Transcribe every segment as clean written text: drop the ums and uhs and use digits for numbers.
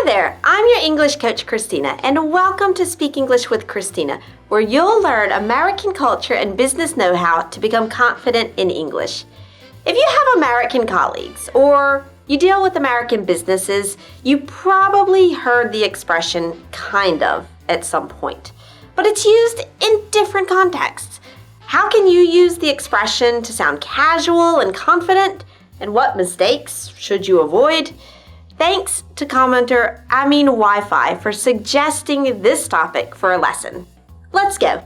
Hi there, I'm your English coach, Christina, and welcome to Speak English with Christina, where you'll learn American culture and business know-how to become confident in English. If you have American colleagues or you deal with American businesses, you probably heard the expression kind of at some point, but it's used in different contexts. How can you use the expression to sound casual and confident? And what mistakes should you avoid? Thanks to commenter Wi-Fi for suggesting this topic for a lesson. Let's go.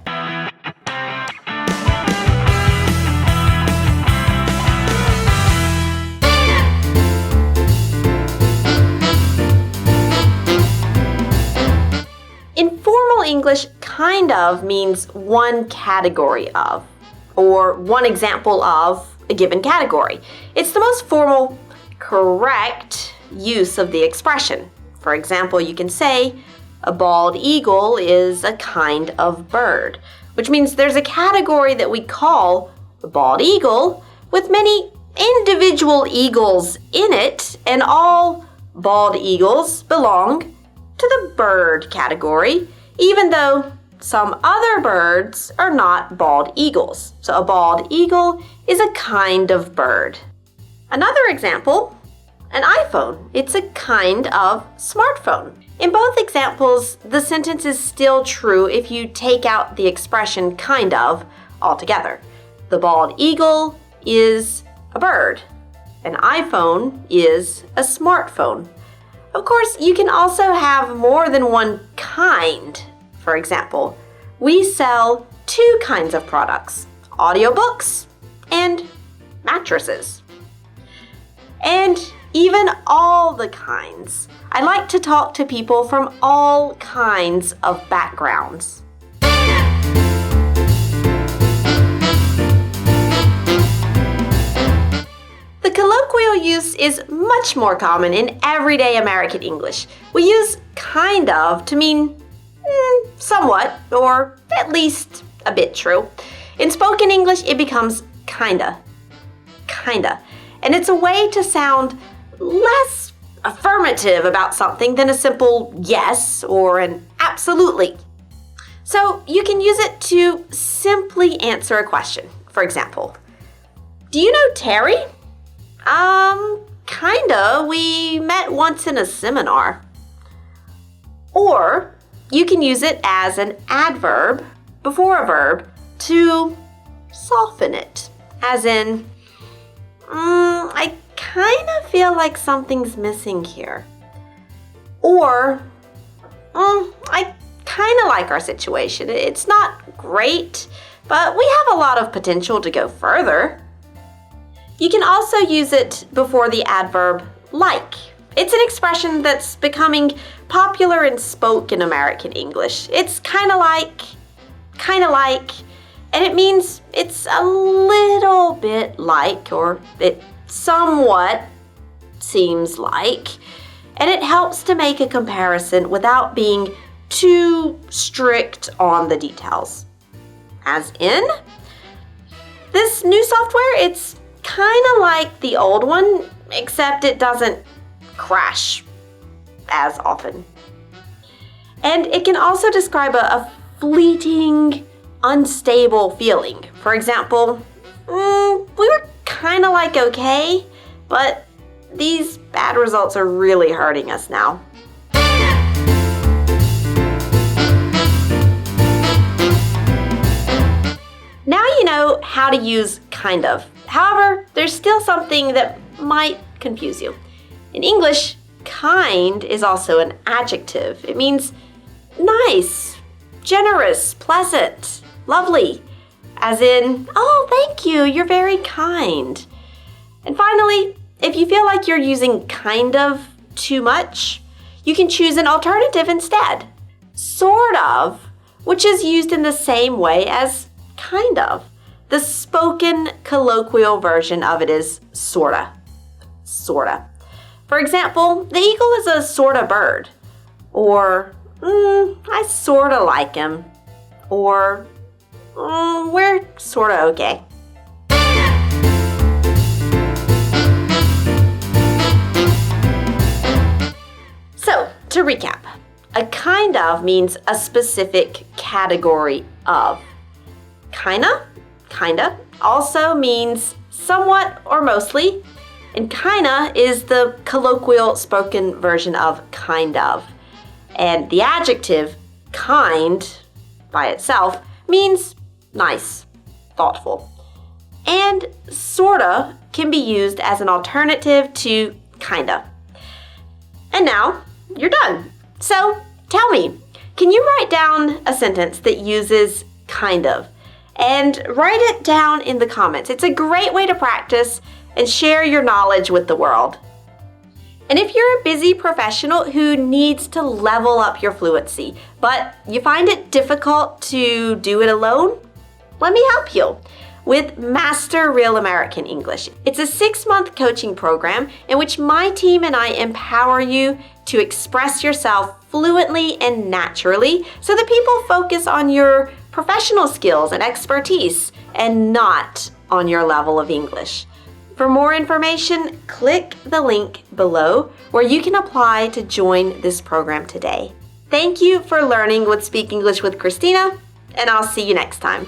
Informal English kind of means one category of, or one example of a given category. It's the most formal, correct use of the expression. For example, you can say, a bald eagle is a kind of bird, which means there's a category that we call the bald eagle with many individual eagles in it, and all bald eagles belong to the bird category, even though some other birds are not bald eagles. So a bald eagle is a kind of bird. Another example, an iPhone. It's a kind of smartphone. In both examples, the sentence is still true if you take out the expression kind of altogether. The bald eagle is a bird. An iPhone is a smartphone. Of course, you can also have more than one kind. For example, we sell two kinds of products, audiobooks and mattresses. And even all the kinds. I like to talk to people from all kinds of backgrounds. The colloquial use is much more common in everyday American English. We use kind of to mean somewhat, or at least a bit true. In spoken English, it becomes kinda. And it's a way to sound less affirmative about something than a simple yes or an absolutely. So you can use it to simply answer a question. For example, do you know Terry? Kinda. We met once in a seminar. Or you can use it as an adverb before a verb to soften it, as in, I kind of feel like something's missing here. Or, I kind of like our situation. It's not great, but we have a lot of potential to go further. You can also use it before the adverb like. It's an expression that's becoming popular in spoken American English. It's kind of like, and it means it's a little bit like, or it somewhat seems like, and it helps to make a comparison without being too strict on the details. As in, this new software, it's kind of like the old one, except it doesn't crash as often. And it can also describe a fleeting, unstable feeling. For example, we were kind of like okay, but these bad results are really hurting us now. Now you know how to use kind of. However, there's still something that might confuse you. In English, kind is also an adjective. It means nice, generous, pleasant, lovely. As in, oh, thank you, you're very kind. And finally, if you feel like you're using kind of too much, you can choose an alternative instead. Sort of, which is used in the same way as kind of. The spoken colloquial version of it is sorta. For example, the eagle is a sorta bird. Or, I sorta like him. Or, we're sorta okay. So, To recap, a kind of means a specific category of. Kinda also means somewhat or mostly, and kinda is the colloquial spoken version of kind of. And the adjective kind by itself means nice, thoughtful. And sorta can be used as an alternative to kinda. And now you're done. So tell me, can you write down a sentence that uses kind of? And write it down in the comments. It's a great way to practice and share your knowledge with the world. And if you're a busy professional who needs to level up your fluency, but you find it difficult to do it alone, let me help you with Master Real American English. It's a 6-month coaching program in which my team and I empower you to express yourself fluently and naturally so that people focus on your professional skills and expertise and not on your level of English. For more information, click the link below where you can apply to join this program today. Thank you for learning with Speak English with Christina, and I'll see you next time.